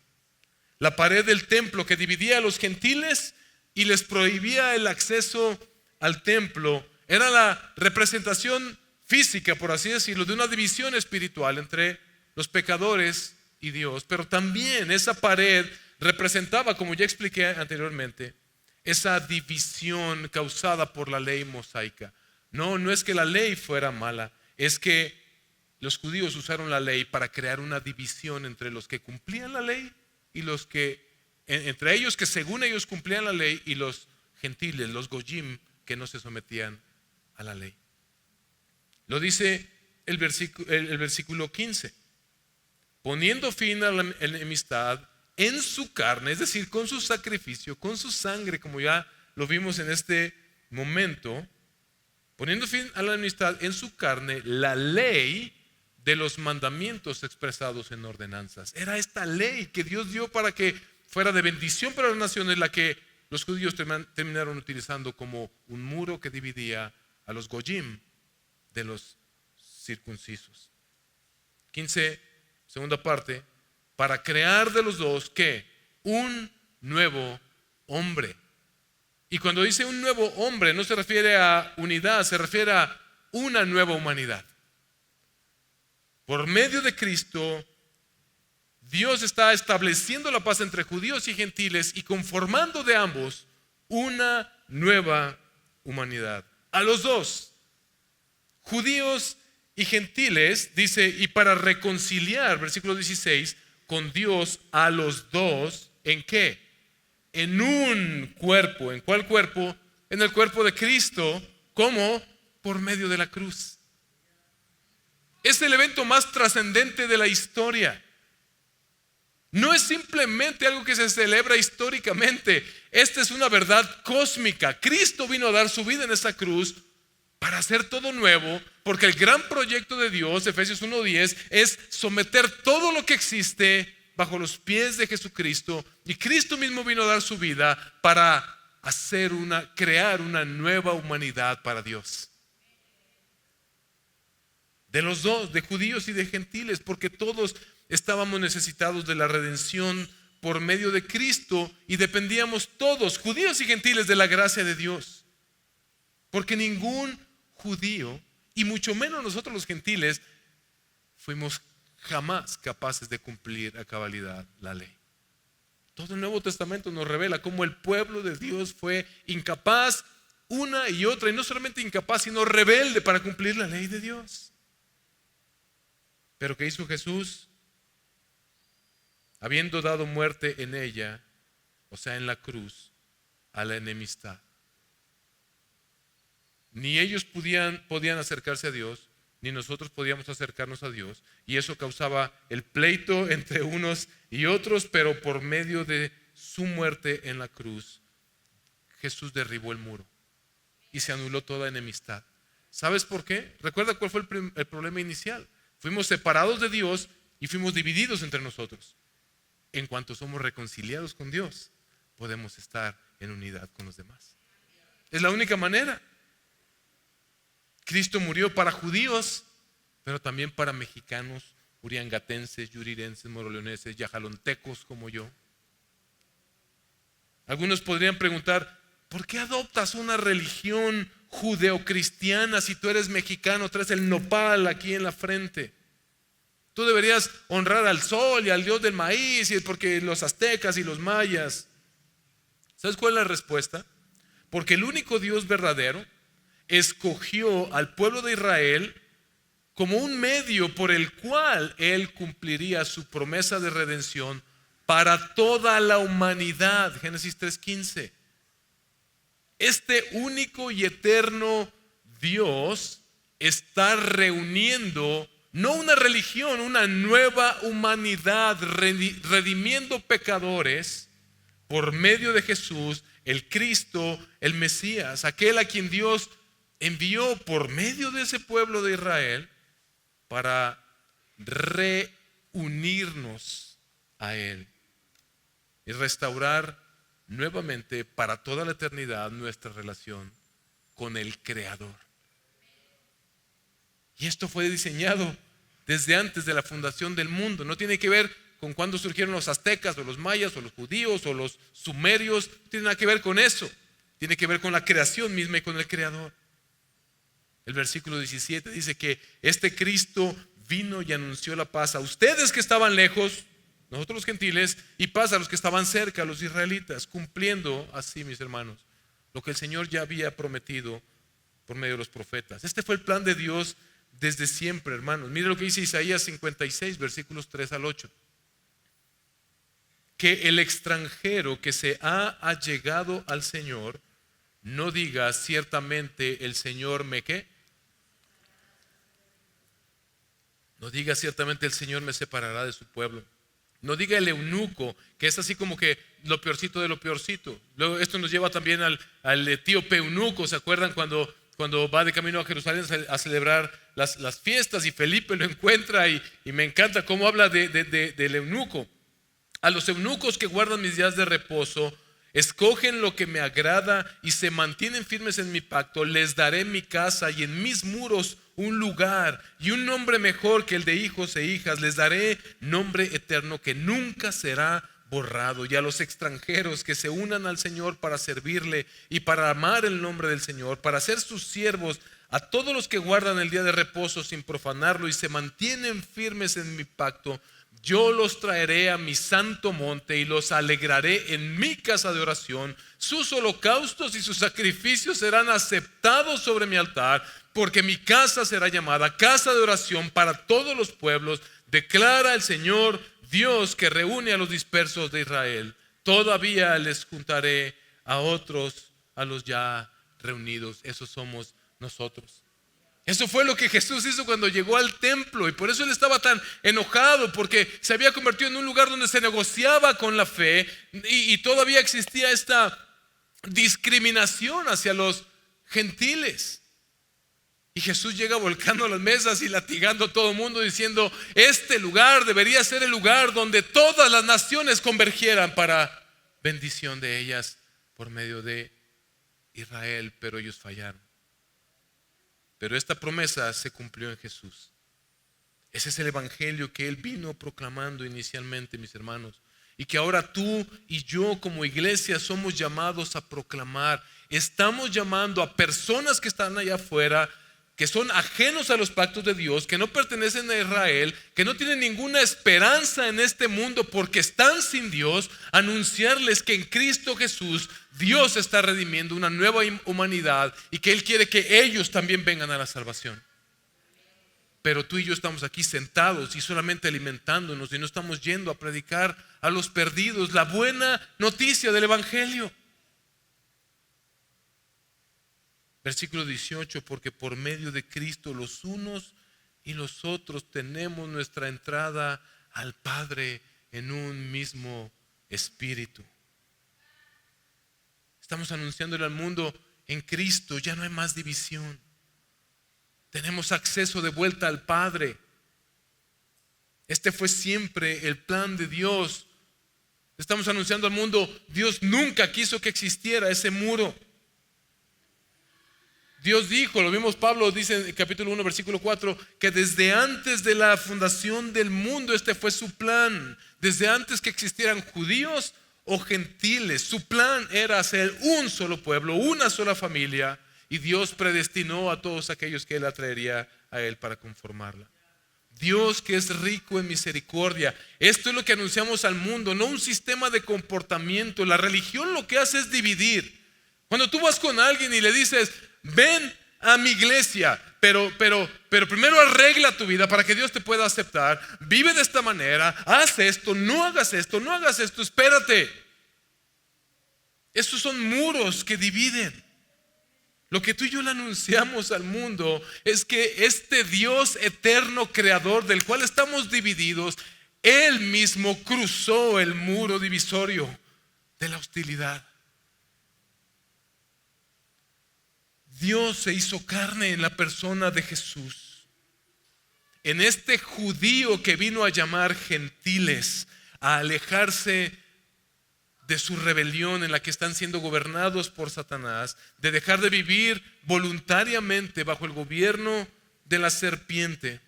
La pared del templo que dividía a los gentiles y les prohibía el acceso al templo era la representación física, por así decirlo, de una división espiritual entre los pecadores y Dios. Pero también esa pared representaba, como ya expliqué anteriormente, esa división causada por la ley mosaica. No es que la ley fuera mala, es que los judíos usaron la ley para crear una división entre los que cumplían la ley y los que, entre ellos que según ellos cumplían la ley, y los gentiles, los goyim, que no se sometían a la ley. Lo dice el versículo 15. Poniendo fin a la enemistad en su carne, es decir, con su sacrificio, con su sangre, como ya lo vimos en este momento, poniendo fin a la enemistad en su carne, la ley de los mandamientos expresados en ordenanzas. Era esta ley que Dios dio para que fuera de bendición para las naciones, la que los judíos terminaron utilizando como un muro que dividía a los goyim de los circuncisos. 15, segunda parte, para crear de los dos, ¿qué? Un nuevo hombre. Y cuando dice un nuevo hombre, no se refiere a unidad, se refiere a una nueva humanidad. Por medio de Cristo, Dios está estableciendo la paz entre judíos y gentiles y conformando de ambos una nueva humanidad. A los dos, judíos y gentiles, dice, y para reconciliar, versículo 16, con Dios a los dos, ¿en qué? En un cuerpo. ¿En cuál cuerpo? En el cuerpo de Cristo. ¿Cómo? Por medio de la cruz. Es el evento más trascendente de la historia. No es simplemente algo que se celebra históricamente. Esta es una verdad cósmica. Cristo vino a dar su vida en esa cruz para hacer todo nuevo, porque el gran proyecto de Dios, Efesios 1:10, es someter todo lo que existe bajo los pies de Jesucristo. Y Cristo mismo vino a dar su vida para crear una nueva humanidad para Dios. De los dos, de judíos y de gentiles, porque todos estábamos necesitados de la redención por medio de Cristo y dependíamos todos, judíos y gentiles, de la gracia de Dios. Porque ningún judío, y mucho menos nosotros los gentiles, fuimos jamás capaces de cumplir a cabalidad la ley. Todo el Nuevo Testamento nos revela cómo el pueblo de Dios fue incapaz una y otra, y no solamente incapaz, sino rebelde para cumplir la ley de Dios. Pero ¿qué hizo Jesús? Habiendo dado muerte en ella, o sea, en la cruz, a la enemistad. Ni ellos podían acercarse a Dios, ni nosotros podíamos acercarnos a Dios. Y eso causaba el pleito entre unos y otros, pero por medio de su muerte en la cruz, Jesús derribó el muro y se anuló toda enemistad. ¿Sabes por qué? Recuerda cuál fue el problema inicial. Fuimos separados de Dios y fuimos divididos entre nosotros. En cuanto somos reconciliados con Dios, podemos estar en unidad con los demás. Es la única manera. Cristo murió para judíos, pero también para mexicanos, uriangatenses, yurirenses, moroleoneses, yajalontecos como yo. Algunos podrían preguntar, ¿por qué adoptas una religión judeocristiana si tú eres mexicano, traes el nopal aquí en la frente? Tú deberías honrar al sol y al dios del maíz, porque los aztecas y los mayas. ¿Sabes cuál es la respuesta? Porque el único Dios verdadero escogió al pueblo de Israel como un medio por el cual Él cumpliría su promesa de redención para toda la humanidad. Génesis 3:15. Este único y eterno Dios está reuniendo no una religión, una nueva humanidad, redimiendo pecadores por medio de Jesús, el Cristo, el Mesías, aquel a quien Dios envió por medio de ese pueblo de Israel para reunirnos a Él y restaurar nuevamente para toda la eternidad nuestra relación con el Creador. Y esto fue diseñado desde antes de la fundación del mundo. No tiene que ver con cuándo surgieron los aztecas o los mayas o los judíos o los sumerios. No tiene nada que ver con eso. Tiene que ver con la creación misma y con el Creador. El versículo 17 dice que este Cristo vino y anunció la paz a ustedes que estaban lejos, nosotros los gentiles, y paz a los que estaban cerca, los israelitas, cumpliendo así, mis hermanos, lo que el Señor ya había prometido por medio de los profetas. Este fue el plan de Dios desde siempre, hermanos. Mire lo que dice Isaías 56, versículos 3 al 8. Que el extranjero que se ha allegado al Señor no diga ciertamente el Señor me ¿qué? No diga ciertamente el Señor me separará de su pueblo. No diga el eunuco, que es así como que lo peorcito de lo peorcito. Luego esto nos lleva también al etíope eunuco. ¿Se acuerdan cuando va de camino a Jerusalén a celebrar las fiestas y Felipe lo encuentra y me encanta cómo habla del eunuco? A los eunucos que guardan mis días de reposo, escogen lo que me agrada y se mantienen firmes en mi pacto, les daré mi casa y en mis muros un lugar y un nombre mejor que el de hijos e hijas. Les daré nombre eterno que nunca será borrado. Y a los extranjeros que se unan al Señor para servirle y para amar el nombre del Señor, para ser sus siervos, a todos los que guardan el día de reposo sin profanarlo y se mantienen firmes en mi pacto, yo los traeré a mi santo monte y los alegraré en mi casa de oración. Sus holocaustos y sus sacrificios serán aceptados sobre mi altar, porque mi casa será llamada casa de oración para todos los pueblos, declara el Señor Dios que reúne a los dispersos de Israel. Todavía les juntaré a otros, a los ya reunidos. Esos somos nosotros. Eso fue lo que Jesús hizo cuando llegó al templo, y por eso él estaba tan enojado, porque se había convertido en un lugar donde se negociaba con la fe y todavía existía esta discriminación hacia los gentiles. Y Jesús llega volcando las mesas y latigando a todo el mundo, diciendo: este lugar debería ser el lugar donde todas las naciones convergieran para bendición de ellas por medio de Israel, pero ellos fallaron. Pero esta promesa se cumplió en Jesús. Ese es el evangelio que Él vino proclamando inicialmente, mis hermanos, y que ahora tú y yo como iglesia somos llamados a proclamar. Estamos llamando a personas que están allá afuera, que son ajenos a los pactos de Dios, que no pertenecen a Israel, que no tienen ninguna esperanza en este mundo porque están sin Dios, anunciarles que en Cristo Jesús Dios está redimiendo una nueva humanidad y que Él quiere que ellos también vengan a la salvación. Pero tú y yo estamos aquí sentados y solamente alimentándonos, y no estamos yendo a predicar a los perdidos la buena noticia del evangelio. Versículo 18: porque por medio de Cristo los unos y los otros tenemos nuestra entrada al Padre en un mismo espíritu. Estamos anunciándole al mundo: en Cristo ya no hay más división. Tenemos acceso de vuelta al Padre. Este fue siempre el plan de Dios. Estamos anunciando al mundo: Dios nunca quiso que existiera ese muro. Dios dijo, lo vimos, Pablo dice en el capítulo 1 versículo 4, que desde antes de la fundación del mundo este fue su plan. Desde antes que existieran judíos o gentiles, su plan era hacer un solo pueblo, una sola familia, y Dios predestinó a todos aquellos que Él atraería a Él para conformarla. Dios, que es rico en misericordia. Esto es lo que anunciamos al mundo, no un sistema de comportamiento. La religión lo que hace es dividir. Cuando tú vas con alguien y le dices: ven a mi iglesia, pero primero arregla tu vida para que Dios te pueda aceptar. Vive de esta manera, haz esto, no hagas esto, no hagas esto, espérate. Estos son muros que dividen. Lo que tú y yo le anunciamos al mundo es que este Dios eterno creador del cual estamos divididos, Él mismo cruzó el muro divisorio de la hostilidad. Dios se hizo carne en la persona de Jesús. En este judío que vino a llamar gentiles a alejarse de su rebelión en la que están siendo gobernados por Satanás, de dejar de vivir voluntariamente bajo el gobierno de la serpiente,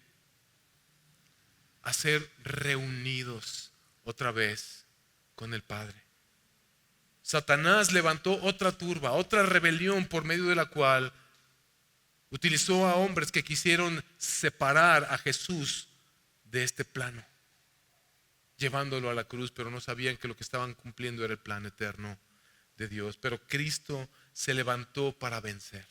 a ser reunidos otra vez con el Padre. Satanás levantó otra turba, otra rebelión, por medio de la cual utilizó a hombres que quisieron separar a Jesús de este plano, llevándolo a la cruz, pero no sabían que lo que estaban cumpliendo era el plan eterno de Dios. Pero Cristo se levantó para vencer,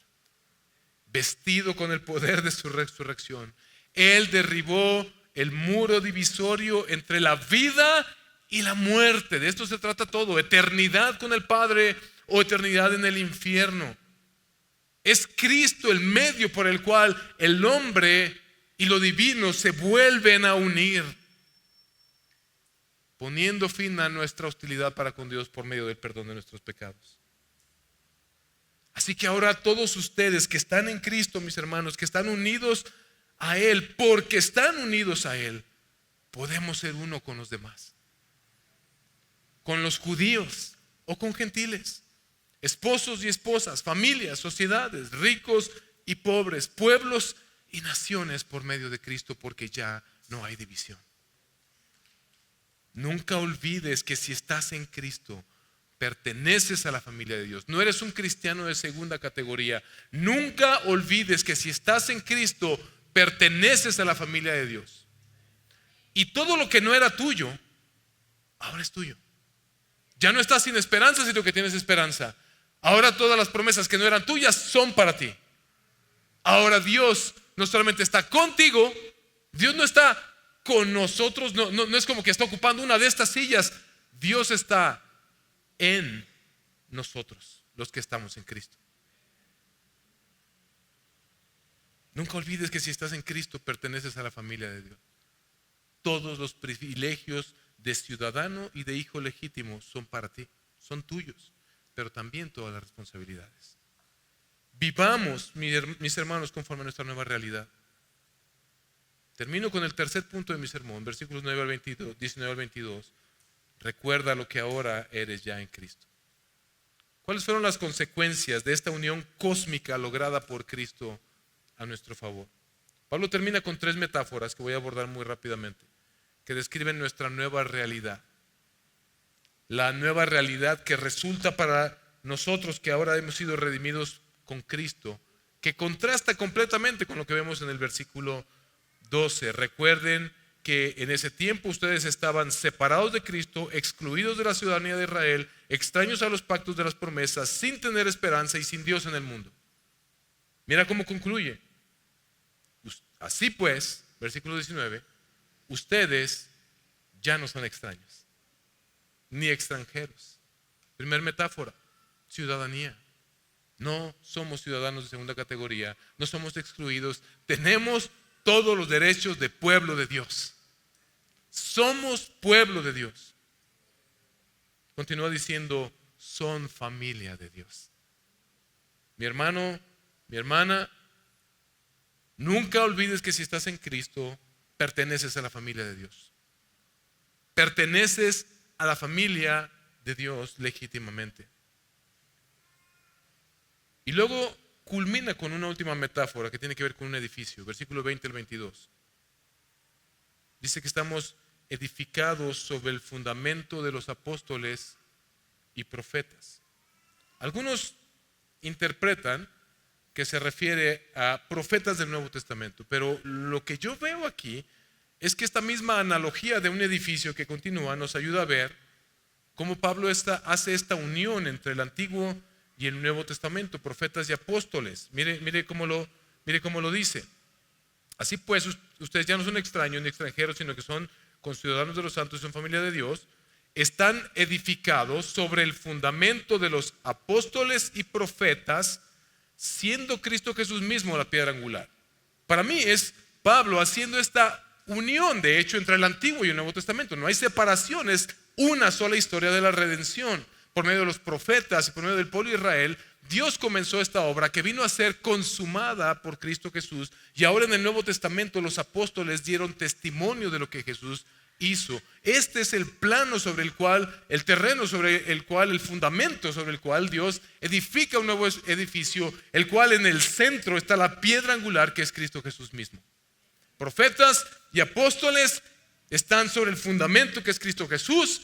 vestido con el poder de su resurrección. Él derribó el muro divisorio entre la vida y la muerte. De esto se trata todo: eternidad con el Padre o eternidad en el infierno. Es Cristo el medio por el cual el hombre y lo divino se vuelven a unir, poniendo fin a nuestra hostilidad para con Dios por medio del perdón de nuestros pecados. Así que ahora todos ustedes que están en Cristo, mis hermanos, que están unidos a Él, porque están unidos a Él, podemos ser uno con los demás, con los judíos o con gentiles, esposos y esposas, familias, sociedades, ricos y pobres, pueblos y naciones, por medio de Cristo, porque ya no hay división. Nunca olvides que si estás en Cristo, perteneces a la familia de Dios. No eres un cristiano de segunda categoría. Nunca olvides que si estás en Cristo, perteneces a la familia de Dios. Y todo lo que no era tuyo, ahora es tuyo. Ya no estás sin esperanza, sino que tienes esperanza. Ahora todas las promesas que no eran tuyas son para ti. Ahora Dios no solamente está contigo, Dios no está con nosotros, no es como que está ocupando una de estas sillas. Dios está en nosotros, los que estamos en Cristo. Nunca olvides que si estás en Cristo perteneces a la familia de Dios. Todos los privilegios de ciudadano y de hijo legítimo son para ti, son tuyos, pero también todas las responsabilidades. Vivamos, mis hermanos, conforme a nuestra nueva realidad. Termino con el tercer punto de mi sermón, versículos 9 al 22, 19 al 22. Recuerda lo que ahora eres ya en Cristo. ¿Cuáles fueron las consecuencias de esta unión cósmica lograda por Cristo a nuestro favor? Pablo termina con 3 metáforas que voy a abordar muy rápidamente, que describen nuestra nueva realidad. La nueva realidad que resulta para nosotros que ahora hemos sido redimidos con Cristo, que contrasta completamente con lo que vemos en el versículo 12. Recuerden que en ese tiempo ustedes estaban separados de Cristo, excluidos de la ciudadanía de Israel, extraños a los pactos de las promesas, sin tener esperanza y sin Dios en el mundo. Mira cómo concluye. Así pues, versículo 19, ustedes ya no son extraños, ni extranjeros. Primer metáfora, ciudadanía. No somos ciudadanos de segunda categoría, no somos excluidos, tenemos todos los derechos de pueblo de Dios. Somos pueblo de Dios. Continúa diciendo, son familia de Dios. Mi hermano, mi hermana, nunca olvides que si estás en Cristo, perteneces a la familia de Dios. Perteneces a la familia de Dios legítimamente. Y luego culmina con una última metáfora que tiene que ver con un edificio, versículo 20 al 22. Dice que estamos edificados sobre el fundamento de los apóstoles y profetas. Algunos interpretan que se refiere a profetas del Nuevo Testamento, pero lo que yo veo aquí es que esta misma analogía de un edificio que continúa nos ayuda a ver cómo Pablo hace esta unión entre el Antiguo y el Nuevo Testamento, profetas y apóstoles. Mire cómo lo dice. Así pues, ustedes ya no son extraños ni extranjeros, sino que son conciudadanos de los santos y son familia de Dios. Están edificados sobre el fundamento de los apóstoles y profetas, siendo Cristo Jesús mismo la piedra angular. Para mí es Pablo haciendo esta unión, de hecho, entre el Antiguo y el Nuevo Testamento. No hay separación, es una sola historia de la redención. Por medio de los profetas y por medio del pueblo de Israel, Dios comenzó esta obra que vino a ser consumada por Cristo Jesús. Y ahora en el Nuevo Testamento los apóstoles dieron testimonio de lo que Jesús hizo. Este es el plano sobre el cual, el terreno sobre el cual, el fundamento sobre el cual Dios edifica un nuevo edificio, el cual en el centro está la piedra angular que es Cristo Jesús mismo. Profetas y apóstoles están sobre el fundamento que es Cristo Jesús.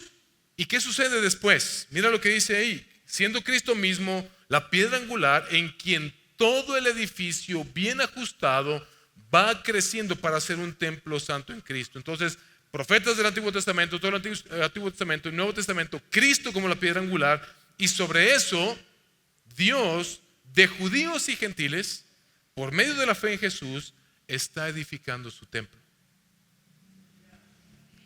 ¿Y qué sucede después? Mira lo que dice ahí. Siendo Cristo mismo la piedra angular en quien todo el edificio bien ajustado va creciendo para ser un templo santo en Cristo. Entonces, profetas del Antiguo Testamento, todo el Antiguo Testamento, el Nuevo Testamento, Cristo como la piedra angular, y sobre eso Dios, de judíos y gentiles, por medio de la fe en Jesús, está edificando su templo.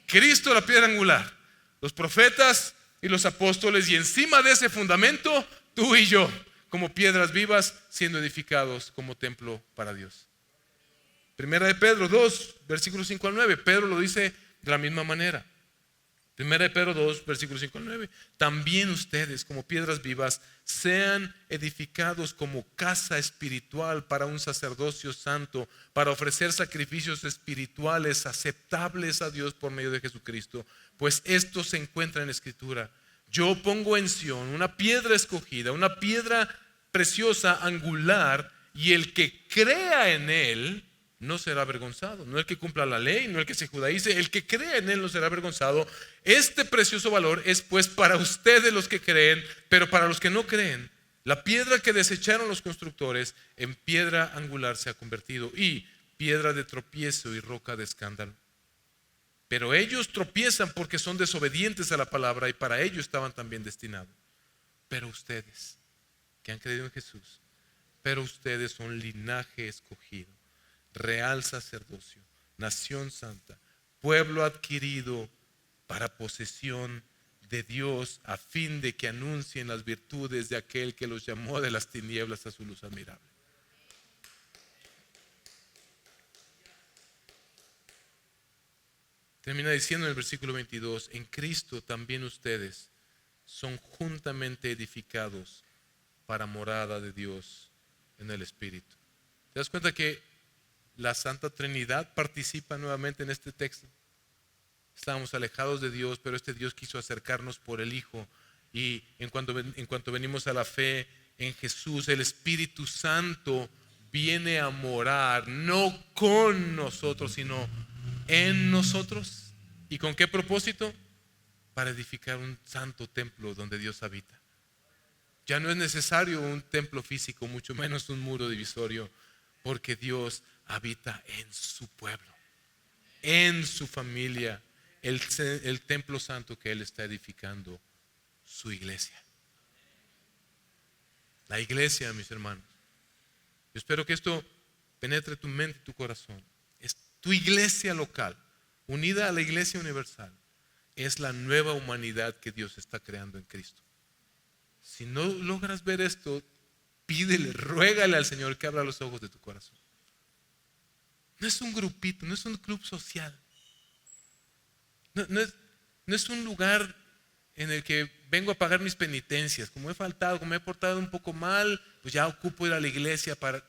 Cristo la piedra angular, los profetas y los apóstoles, y encima de ese fundamento, tú y yo, como piedras vivas, siendo edificados como templo para Dios. Primera de Pedro 2, versículos 5 al 9, Pedro lo dice de la misma manera. Primera de Pedro 2, versículos 5 al 9. También ustedes, como piedras vivas, sean edificados como casa espiritual para un sacerdocio santo, para ofrecer sacrificios espirituales aceptables a Dios por medio de Jesucristo. Pues esto se encuentra en la Escritura. Yo pongo en Sión una piedra escogida, una piedra preciosa, angular, y el que crea en él no será avergonzado. No el que cumpla la ley, no el que se judaice, el que crea en él no será avergonzado. Este precioso valor es pues para ustedes los que creen, pero para los que no creen, la piedra que desecharon los constructores en piedra angular se ha convertido, y piedra de tropiezo y roca de escándalo. Pero ellos tropiezan porque son desobedientes a la palabra, y para ello estaban también destinados. Pero ustedes, que han creído en Jesús, pero ustedes son linaje escogido, real sacerdocio, nación santa, pueblo adquirido para posesión de Dios, a fin de que anuncien las virtudes de aquel que los llamó de las tinieblas a su luz admirable. Termina diciendo en el versículo 22, en Cristo también ustedes son juntamente edificados para morada de Dios en el Espíritu. ¿Te das cuenta que la Santa Trinidad participa nuevamente en este texto? Estábamos alejados de Dios, pero este Dios quiso acercarnos por el Hijo. Y en cuanto venimos a la fe en Jesús, el Espíritu Santo viene a morar, no con nosotros, sino en nosotros. ¿Y con qué propósito? Para edificar un santo templo donde Dios habita. Ya no es necesario un templo físico, mucho menos un muro divisorio, porque Dios habita en su pueblo, en su familia, el templo santo que Él está edificando, su iglesia. La iglesia, mis hermanos. Yo espero que esto penetre tu mente y tu corazón. Es tu iglesia local, unida a la iglesia universal. Es la nueva humanidad que Dios está creando en Cristo. Si no logras ver esto, pídele, ruégale al Señor que abra los ojos de tu corazón. No es un grupito, no es un club social. No es un lugar en el que vengo a pagar mis penitencias. Como he faltado, como me he portado un poco mal, pues ya ocupo ir a la iglesia para...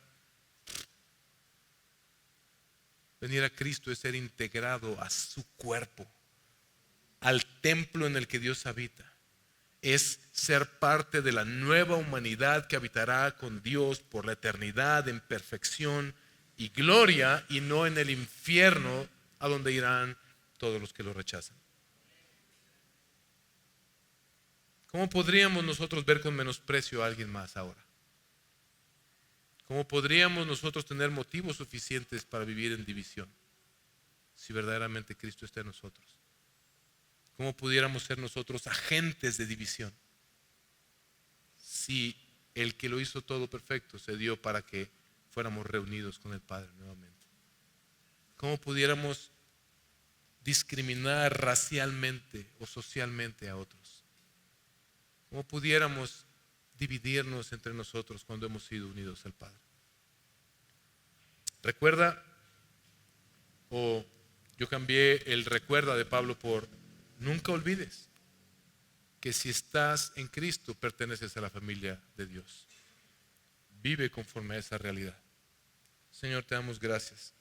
Venir a Cristo es ser integrado a su cuerpo, al templo en el que Dios habita. Es ser parte de la nueva humanidad que habitará con Dios por la eternidad en perfección y gloria, y no en el infierno a donde irán todos los que lo rechazan. ¿Cómo podríamos nosotros ver con menosprecio a alguien más ahora? ¿Cómo podríamos nosotros tener motivos suficientes para vivir en división si verdaderamente Cristo está en nosotros? ¿Cómo pudiéramos ser nosotros agentes de división si el que lo hizo todo perfecto se dio para que fuéramos reunidos con el Padre nuevamente? ¿Cómo pudiéramos discriminar racialmente o socialmente a otros? ¿Cómo pudiéramos dividirnos entre nosotros cuando hemos sido unidos al Padre? Recuerda, o yo cambié el recuerda de Pablo por nunca olvides que si estás en Cristo perteneces a la familia de Dios. Vive conforme a esa realidad. Señor, te damos gracias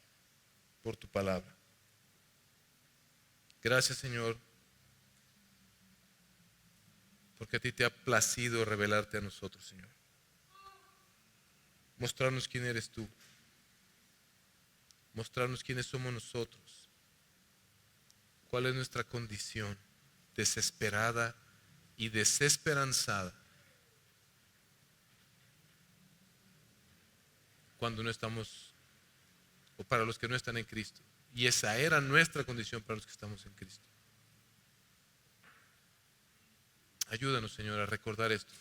por tu palabra. Gracias, Señor, porque a ti te ha placido revelarte a nosotros, Señor. Mostrarnos quién eres tú. Mostrarnos quiénes somos nosotros. Cuál es nuestra condición desesperada y desesperanzada cuando no estamos, o para los que no están en Cristo. Y esa era nuestra condición para los que estamos en Cristo. Ayúdanos, Señor, a recordar esto.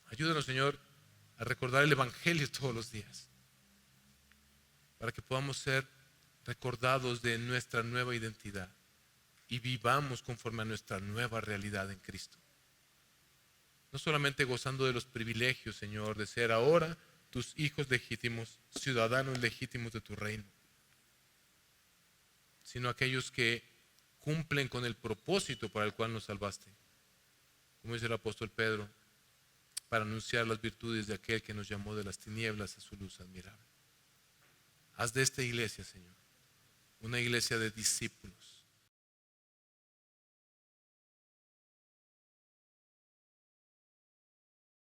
Ayúdanos, Señor, a recordar el Evangelio todos los días, para que podamos ser recordados de nuestra nueva identidad y vivamos conforme a nuestra nueva realidad en Cristo. No solamente gozando de los privilegios, Señor, de ser ahora tus hijos legítimos, ciudadanos legítimos de tu reino, sino aquellos que cumplen con el propósito para el cual nos salvaste. Como dice el apóstol Pedro, para anunciar las virtudes de aquel que nos llamó de las tinieblas a su luz admirable. Haz de esta iglesia, Señor, una iglesia de discípulos,